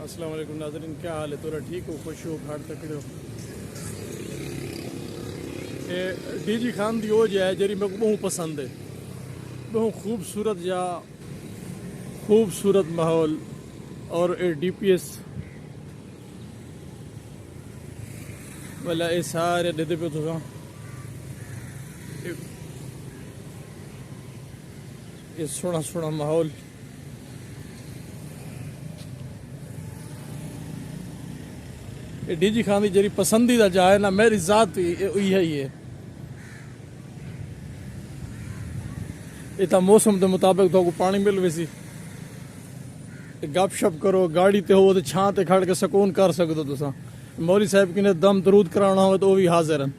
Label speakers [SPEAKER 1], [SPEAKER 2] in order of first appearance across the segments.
[SPEAKER 1] السلام علیکم ناظرین، کیا حال ہے؟ تھوڑا ٹھیک ہو، خوش ہو، گھاٹ تکڑے ہو؟ ڈی جی خان دی وہ جائے جری میں کو بہت پسند ہے، بہت خوبصورت ماحول اور ڈی پی ایس والا یہ سارے دے پہ تو یہ سونا ماحول یہ ڈی جی خان دی جری پسندیدہ جائے نا، میری ذات ہی ہے۔ اتنا موسم کے مطابق تو پانی مل ویسی گپ شپ کرو، گاڑی تے ہو تو چھان تے کھڑ کے سکون کر سکتے تسا۔ مولوی صاحب کی نے دم درود کرانا ہو تو وہ بھی حاضر ہیں۔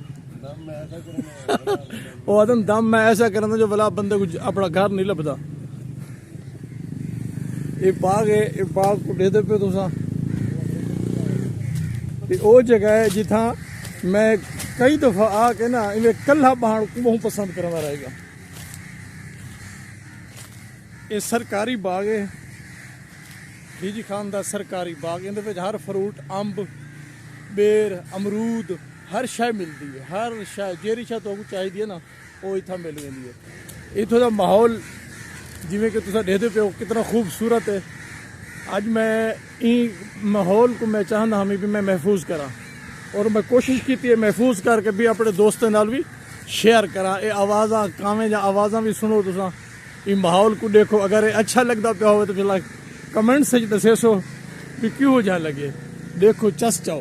[SPEAKER 1] وہ آدم دم میں ایسا کرنا جو بلا بندے کو اپنا گھر نہیں لبدا۔ یہ باغ ہے، یہ باغ کو دے دے پہ تسا، یہ وہ جگہ ہے جتھا میں کئی دفعہ آ کے نا کلہ پہاڑ کو بہت پسند کرنا رہے گا۔ یہ سرکاری باغ ہے، ڈی جی خان دا سرکاری باغ، اندر وچ ہر فروٹ، امب، بیر، امرود، ہر شے ملتی ہے، ہر شے جیری شے تو چاہیے نا وہ اتنا مل جاتی ہے۔ اتوں دا ماحول جویں کہ تسا دیکھتے پے ہو کتنا خوبصورت ہے۔ اج میں این ماحول کو میں چاہنا ہمیں بھی میں محفوظ کرا، اور میں کوشش کی ہے محفوظ کر کے بھی اپنے دوستوں نال بھی شیئر کرا۔ یہ آوازاں کاویں یا آوازاں بھی سنو تسا، یہ ماحول کو دیکھو، اگر یہ اچھا لگتا پیا ہو تو پھر کمنٹ سے دسے سو کہ کیوں جا لگے، دیکھو چس چاؤ۔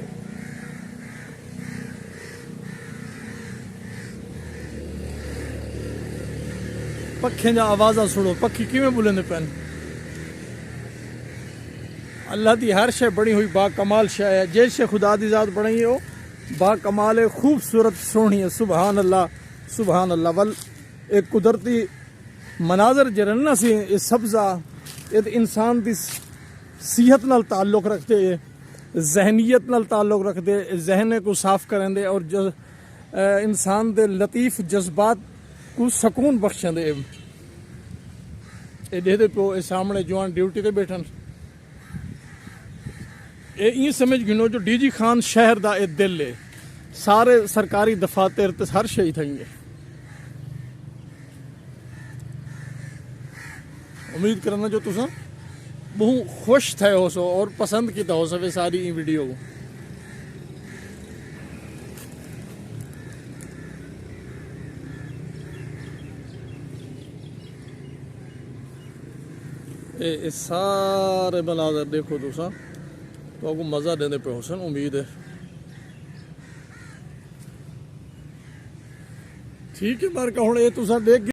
[SPEAKER 1] پکھیں جا آوازاں سنو، پکھی کیویں بولندے پین۔ اللہ دی ہر شے بنی ہوئی با کمال شے ہے، جس شے خدا دی ذات بنائی ہے وہ با کمال ہے، خوبصورت سونی ہے۔ سبحان اللہ سبحان اللہ۔ ول ایک قدرتی مناظر جرن نا سی، یہ سبزہ یہ انسان دی صحت نال تعلق رکھتے ہیں، ذہنیت نال تعلق رکھتے، ذہن کو صاف کریں دے اور انسان دے لطیف جذبات کو سکون بخشیں دے۔ یہ دے پو سامنے جوان ڈیوٹی تے بیٹھن، یہ سمجھ گنو جو ڈی جی خان شہر دا یہ دل ہے، سارے سرکاری دفاتر تے ہر شے تھیں گے۔ امید کرنا جو تسا بہت خوش تھے ہو سو اور پسند کیتا ہو سو ساری ویڈیو کو۔ یہ سارے مناظر دیکھو تسا تو آپ کو مزہ دینے پہ حسن، امید ہے ٹھیک ہے۔ پر کہ ہوں یہ تسا دیکھ